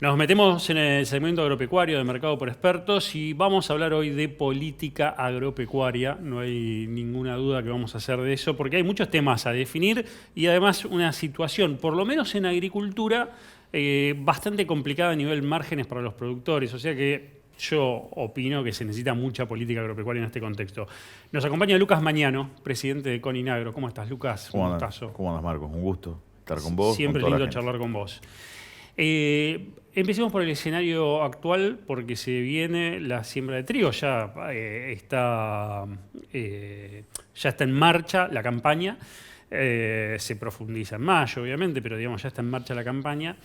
Nos metemos en el segmento agropecuario de Mercado por Expertos y vamos a hablar hoy de política agropecuaria. No hay ninguna duda que vamos a hacer de eso porque hay muchos temas a definir y además una situación, por lo menos en agricultura, bastante complicada a nivel márgenes para los productores. O sea que yo opino que se necesita mucha política agropecuaria en este contexto. Nos acompaña Lucas Mañano, presidente de Coninagro. ¿Cómo estás, Lucas? ¿Cómo Un andas? gustazo. ¿Cómo andas, Marcos? Un gusto estar con vos, Siempre con toda lindo la gente. charlar con vos. Empecemos por el escenario actual porque se viene la siembra de trigo. Ya está en marcha la campaña. Se profundiza en mayo, obviamente, pero digamos ya está en marcha la campaña.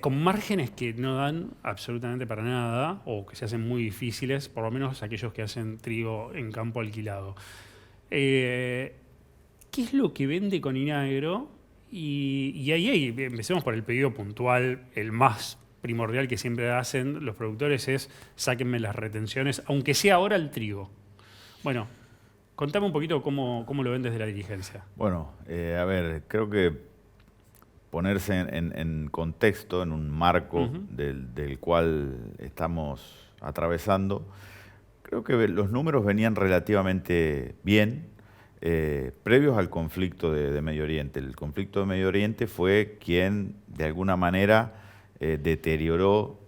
Con márgenes que no dan absolutamente para nada o que se hacen muy difíciles, por lo menos aquellos que hacen trigo en campo alquilado. ¿Qué es lo que vende Coninagro? Y ahí empecemos por el pedido puntual, el más primordial que siempre hacen los productores es sáquenme las retenciones, aunque sea ahora el trigo. Bueno, contame un poquito cómo lo ven desde la dirigencia. Bueno, a ver, creo que ponerse en contexto, en un marco del cual estamos atravesando, creo que los números venían relativamente bien. Previos al conflicto de Medio Oriente. El conflicto de Medio Oriente fue quien, de alguna manera, deterioró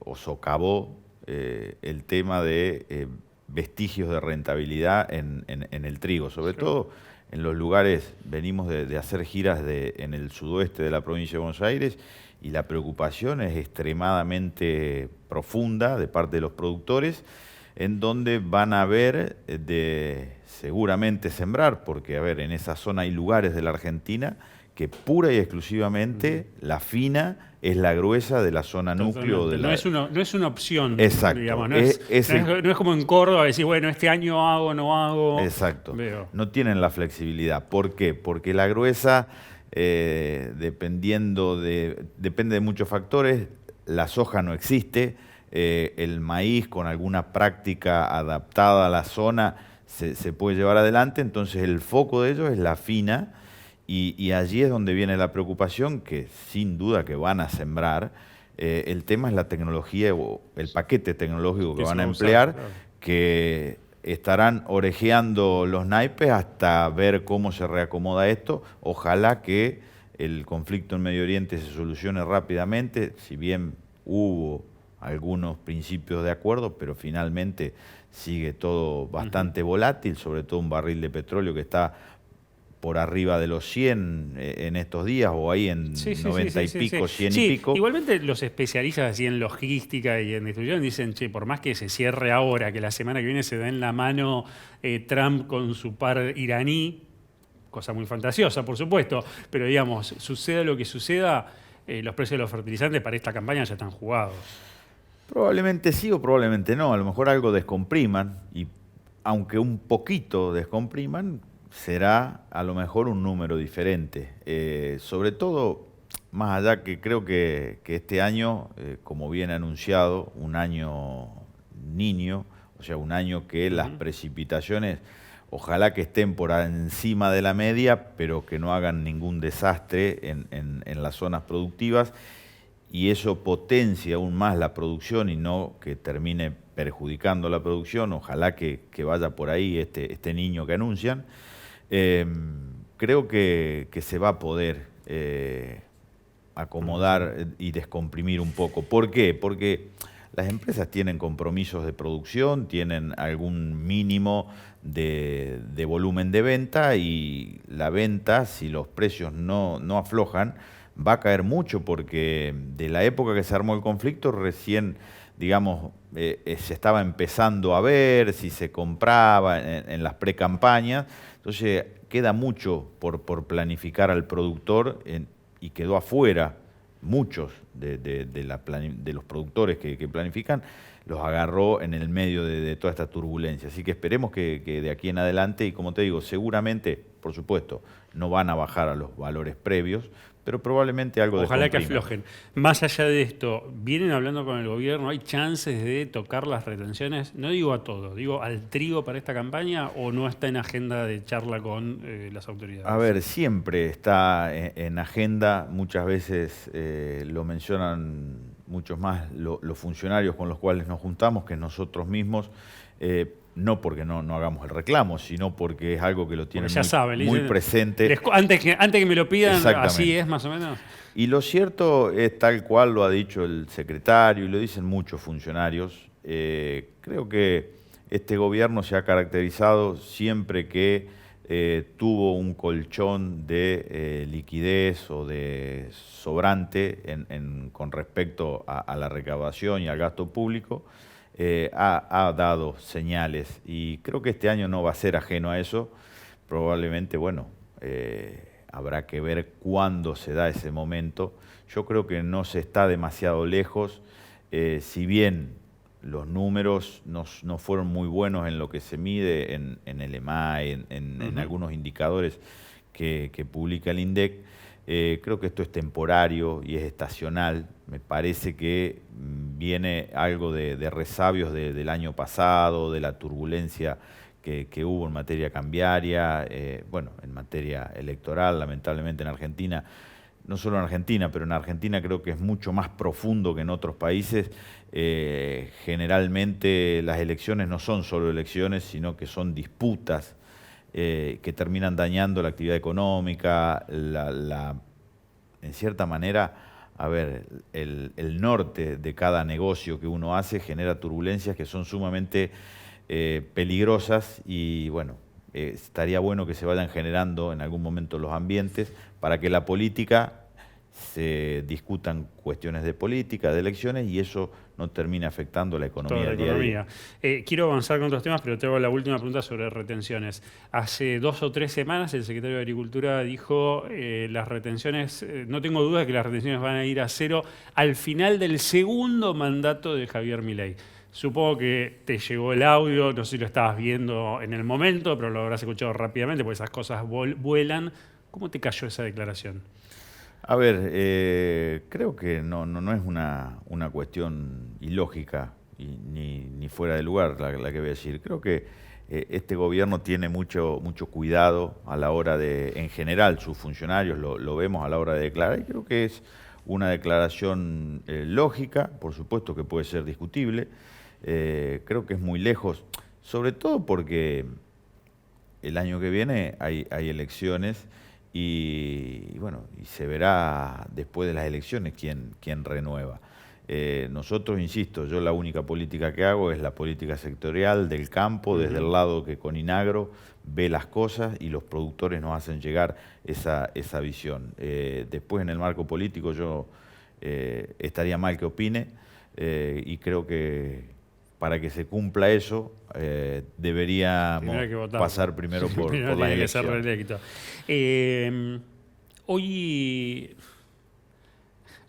o socavó el tema de vestigios de rentabilidad en el trigo. Sobre todo en los lugares, venimos de hacer giras en el sudoeste de la provincia de Buenos Aires y la preocupación es extremadamente profunda de parte de los productores, en donde van a ver seguramente sembrar, porque a ver, en esa zona hay lugares de la Argentina que pura y exclusivamente la fina es la gruesa de la zona núcleo. No es una opción. Exacto. Digamos, no es como en Córdoba decir, bueno, este año hago, no hago. Exacto. Veo. No tienen la flexibilidad. ¿Por qué? Porque la gruesa, depende de muchos factores, la soja no existe. El maíz con alguna práctica adaptada a la zona se puede llevar adelante, entonces el foco de ellos es la fina y allí es donde viene la preocupación que sin duda que van a sembrar. El tema es la tecnología o el paquete tecnológico que van a emplear, claro, que estarán orejeando los naipes hasta ver cómo se reacomoda esto. Ojalá que el conflicto en Medio Oriente se solucione rápidamente, si bien hubo algunos principios de acuerdo, pero finalmente sigue todo bastante volátil, sobre todo un barril de petróleo que está por arriba de los 100 en estos días, o ahí en 90 y pico, 100 y pico. Igualmente los especialistas así en logística y en distribución dicen, che, por más que se cierre ahora, que la semana que viene se da en la mano Trump con su par iraní, cosa muy fantasiosa, por supuesto, pero digamos, suceda lo que suceda, los precios de los fertilizantes para esta campaña ya están jugados. Probablemente sí o probablemente no. A lo mejor algo descompriman y aunque un poquito descompriman, será a lo mejor un número diferente. Sobre todo, más allá que creo que este año, como bien anunciado, un año niño, o sea, un año que las precipitaciones ojalá que estén por encima de la media, pero que no hagan ningún desastre en las zonas productivas. Y eso potencia aún más la producción y no que termine perjudicando la producción. Ojalá que vaya por ahí este niño que anuncian. Creo que se va a poder acomodar y descomprimir un poco. ¿Por qué? Porque las empresas tienen compromisos de producción, tienen algún mínimo de volumen de venta y la venta, si los precios no aflojan, va a caer mucho porque de la época que se armó el conflicto recién, digamos, se estaba empezando a ver si se compraba en las precampañas. Entonces queda mucho por planificar al productor y quedó afuera muchos de los productores que planifican, los agarró en el medio de toda esta turbulencia. Así que esperemos que de aquí en adelante, y como te digo, seguramente por supuesto, no van a bajar a los valores previos, pero probablemente algo de Ojalá que aflojen. Más allá de esto, ¿vienen hablando con el gobierno? ¿Hay chances de tocar las retenciones? No digo a todo, digo al trigo para esta campaña, ¿o no está en agenda de charla con las autoridades? A ver, siempre está en agenda, muchas veces lo mencionan muchos más los funcionarios con los cuales nos juntamos que nosotros mismos, no porque no hagamos el reclamo, sino porque es algo que lo tienen muy presente. Antes que me lo pidan, así es más o menos. Y lo cierto es tal cual lo ha dicho el secretario y lo dicen muchos funcionarios. Creo que este gobierno se ha caracterizado siempre que tuvo un colchón de liquidez o de sobrante con respecto a la recaudación y al gasto público. Ha dado señales y creo que este año no va a ser ajeno a eso. Probablemente, bueno, habrá que ver cuándo se da ese momento. Yo creo que no se está demasiado lejos, si bien los números no fueron muy buenos en lo que se mide en el EMAE, en algunos indicadores que publica el INDEC. Creo que esto es temporario y es estacional. Me parece que viene algo de resabios del año pasado, de la turbulencia que hubo en materia cambiaria, bueno, en materia electoral, lamentablemente en Argentina. No solo en Argentina, pero en Argentina creo que es mucho más profundo que en otros países. Generalmente las elecciones no son solo elecciones, sino que son disputas que terminan dañando la actividad económica, en cierta manera, a ver, el norte de cada negocio que uno hace genera turbulencias que son sumamente peligrosas y bueno, estaría bueno que se vayan generando en algún momento los ambientes para que la política se discutan cuestiones de política, de elecciones, y eso no termina afectando la economía del día a día. Quiero avanzar con otros temas, pero te hago la última pregunta sobre retenciones. Hace 2 o 3 semanas el secretario de Agricultura dijo las retenciones, no tengo duda de que las retenciones van a ir a cero al final del segundo mandato de Javier Milei. Supongo que te llegó el audio, no sé si lo estabas viendo en el momento, pero lo habrás escuchado rápidamente, porque esas cosas vuelan. ¿Cómo te cayó esa declaración? A ver, creo que no es una cuestión ilógica ni fuera de lugar la que voy a decir. Creo que este gobierno tiene mucho cuidado a la hora de, en general, sus funcionarios, lo vemos a la hora de declarar, y creo que es una declaración lógica, por supuesto que puede ser discutible. Creo que es muy lejos, sobre todo porque el año que viene hay elecciones y bueno, y se verá después de las elecciones quién renueva. Nosotros, insisto, yo la única política que hago es la política sectorial del campo, desde el lado que Coninagro ve las cosas y los productores nos hacen llegar esa visión. Después, en el marco político, yo estaría mal que opine y creo que para que se cumpla eso, deberíamos pasar primero por las elecciones. Hoy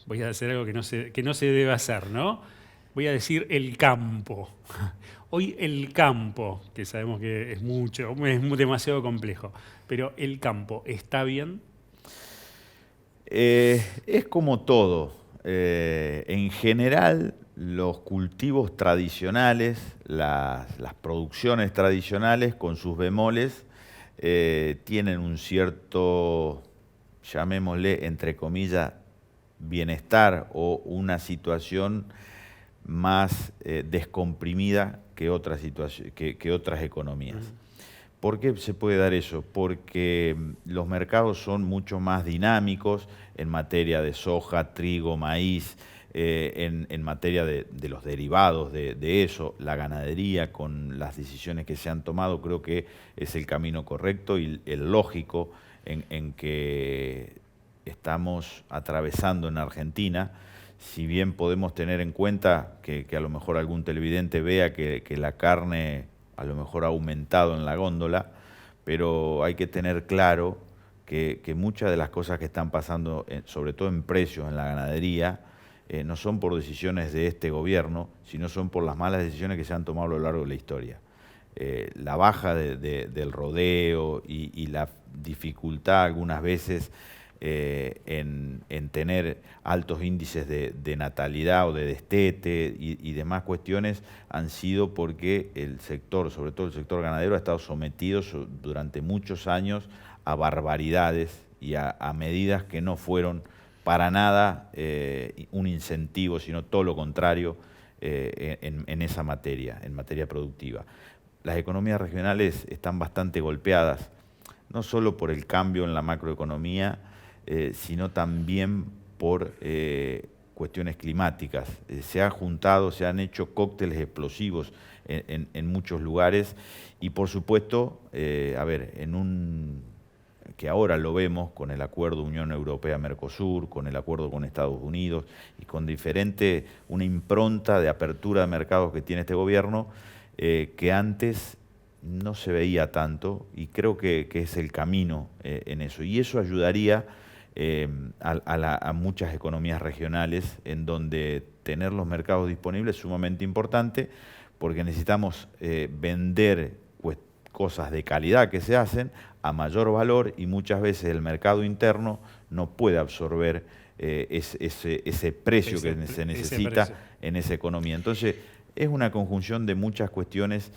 voy a hacer algo que no se debe hacer, ¿no? Voy a decir el campo. Hoy el campo, que sabemos que es demasiado complejo, pero el campo, ¿está bien? Es como todo. En general, los cultivos tradicionales, las producciones tradicionales con sus bemoles, tienen un cierto, llamémosle, entre comillas, bienestar o una situación más descomprimida que otras economías. ¿Por qué se puede dar eso? Porque los mercados son mucho más dinámicos en materia de soja, trigo, maíz, en materia de los derivados de eso, la ganadería, con las decisiones que se han tomado, creo que es el camino correcto y el lógico en que estamos atravesando en Argentina. Si bien podemos tener en cuenta que a lo mejor algún televidente vea que la carne a lo mejor ha aumentado en la góndola, pero hay que tener claro que muchas de las cosas que están pasando, sobre todo en precios en la ganadería, no son por decisiones de este gobierno, sino son por las malas decisiones que se han tomado a lo largo de la historia. la baja del rodeo y la dificultad algunas veces en tener altos índices de natalidad o de destete y demás cuestiones han sido porque el sector, sobre todo el sector ganadero, ha estado sometido durante muchos años a barbaridades y a medidas que no fueron para nada un incentivo, sino todo lo contrario en esa materia, en materia productiva. Las economías regionales están bastante golpeadas, no solo por el cambio en la macroeconomía, sino también por cuestiones climáticas. Se han hecho cócteles explosivos en muchos lugares y por supuesto, que ahora lo vemos con el acuerdo Unión Europea-Mercosur, con el acuerdo con Estados Unidos y con una impronta de apertura de mercados que tiene este gobierno, que antes no se veía tanto y creo que es el camino en eso. Y eso ayudaría a muchas economías regionales en donde tener los mercados disponibles es sumamente importante porque necesitamos vender cosas de calidad que se hacen a mayor valor y muchas veces el mercado interno no puede absorber ese precio que se necesita en esa economía. Entonces, es una conjunción de muchas cuestiones,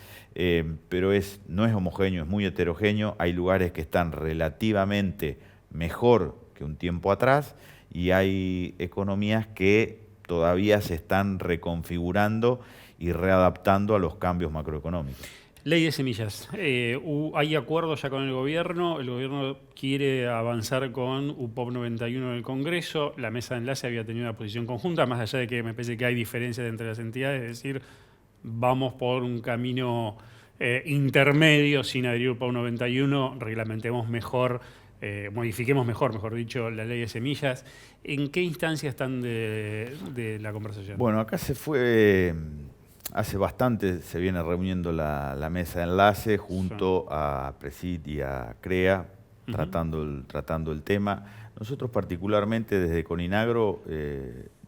pero no es homogéneo, es muy heterogéneo. Hay lugares que están relativamente mejor que un tiempo atrás y hay economías que todavía se están reconfigurando y readaptando a los cambios macroeconómicos. Ley de semillas. Hay acuerdos ya con el gobierno quiere avanzar con UPOP 91 en el Congreso, la mesa de enlace había tenido una posición conjunta, más allá de que me parece que hay diferencias entre las entidades, es decir, vamos por un camino intermedio sin adherir a UPOP 91, reglamentemos mejor, modifiquemos mejor dicho, la ley de semillas. ¿En qué instancia están de la conversación? Bueno, acá se fue... Hace bastante se viene reuniendo la mesa de enlace junto a Presid y a CREA, tratando el tema. Nosotros particularmente desde Coninagro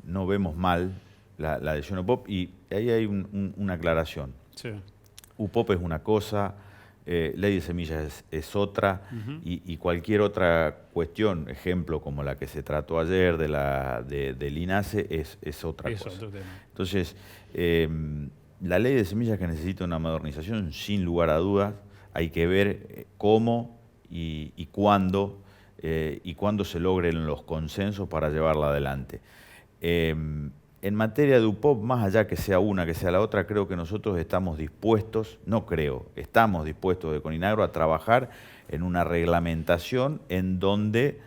no vemos mal la adhesión a UPOP y ahí hay una aclaración. Sí. UPOP es una cosa, ley de semillas es otra y cualquier otra cuestión, ejemplo como la que se trató ayer del INASE, es otra cosa. Otro tema. Entonces, la ley de semillas que necesita una modernización, sin lugar a dudas, hay que ver cómo y cuándo se logren los consensos para llevarla adelante. En materia de UPOP, más allá que sea una, que sea la otra, creo que nosotros estamos dispuestos de Coninagro a trabajar en una reglamentación en donde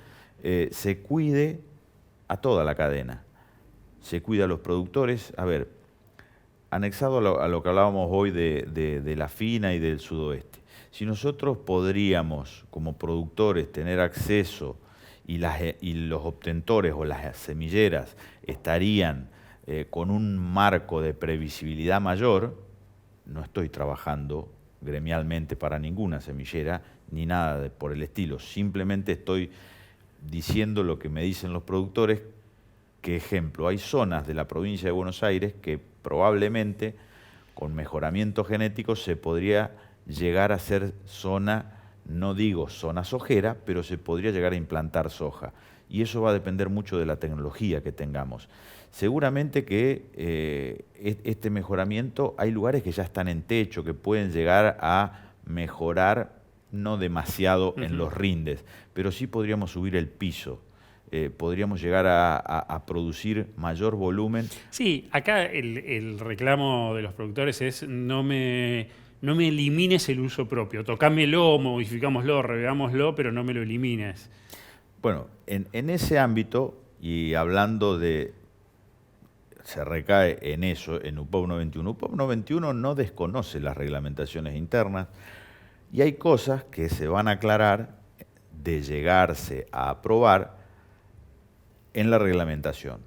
se cuide a toda la cadena. Se cuida a los productores. A ver, anexado a lo que hablábamos hoy de la fina y del sudoeste. Si nosotros podríamos, como productores, tener acceso y los obtentores o las semilleras estarían con un marco de previsibilidad mayor, no estoy trabajando gremialmente para ninguna semillera ni nada por el estilo, simplemente estoy diciendo lo que me dicen los productores, que ejemplo, hay zonas de la provincia de Buenos Aires que probablemente con mejoramiento genético se podría llegar a ser zona, no digo zona sojera, pero se podría llegar a implantar soja. Y eso va a depender mucho de la tecnología que tengamos. Seguramente que este mejoramiento, hay lugares que ya están en techo, que pueden llegar a mejorar, no demasiado en los rindes, pero sí podríamos subir el piso. Podríamos llegar a producir mayor volumen. Sí, acá el reclamo de los productores es no me elimines el uso propio, tocámelo, modificámoslo, reveámoslo, pero no me lo elimines. Bueno, en ese ámbito, y hablando se recae en eso, en UPOP 91. UPOP 91 no desconoce las reglamentaciones internas y hay cosas que se van a aclarar de llegarse a aprobar en la reglamentación.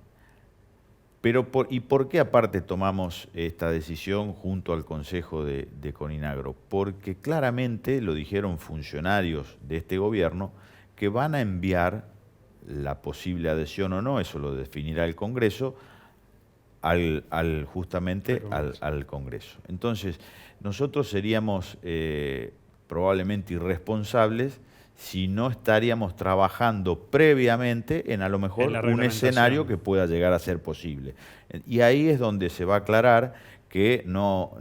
Pero ¿y por qué aparte tomamos esta decisión junto al Consejo de Coninagro? Porque claramente lo dijeron funcionarios de este gobierno que van a enviar la posible adhesión o no, eso lo definirá el Congreso, justamente al Congreso. Entonces, nosotros seríamos probablemente irresponsables si no estaríamos trabajando previamente en a lo mejor un escenario que pueda llegar a ser posible. Y ahí es donde se va a aclarar que no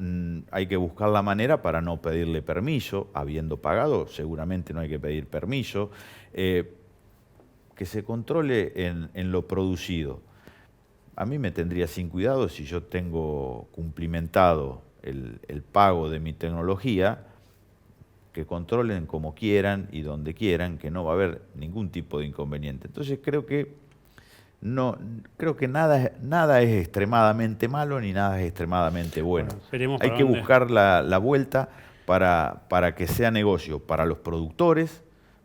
hay que buscar la manera para no pedirle permiso, habiendo pagado, seguramente no hay que pedir permiso, que se controle en lo producido. A mí me tendría sin cuidado si yo tengo cumplimentado el pago de mi tecnología, que controlen como quieran y donde quieran, que no va a haber ningún tipo de inconveniente. Entonces creo que nada es extremadamente malo ni nada es extremadamente bueno. Hay que buscar la vuelta para que sea negocio para los productores,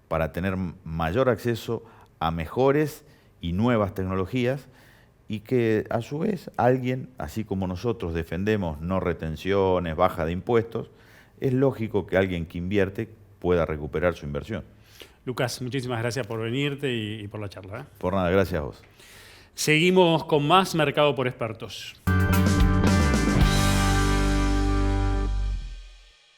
para tener mayor acceso a mejores y nuevas tecnologías, y que a su vez alguien, así como nosotros defendemos no retenciones, baja de impuestos, es lógico que alguien que invierte pueda recuperar su inversión. Lucas, muchísimas gracias por venirte y por la charla. Por nada, gracias a vos. Seguimos con más Mercado por Expertos.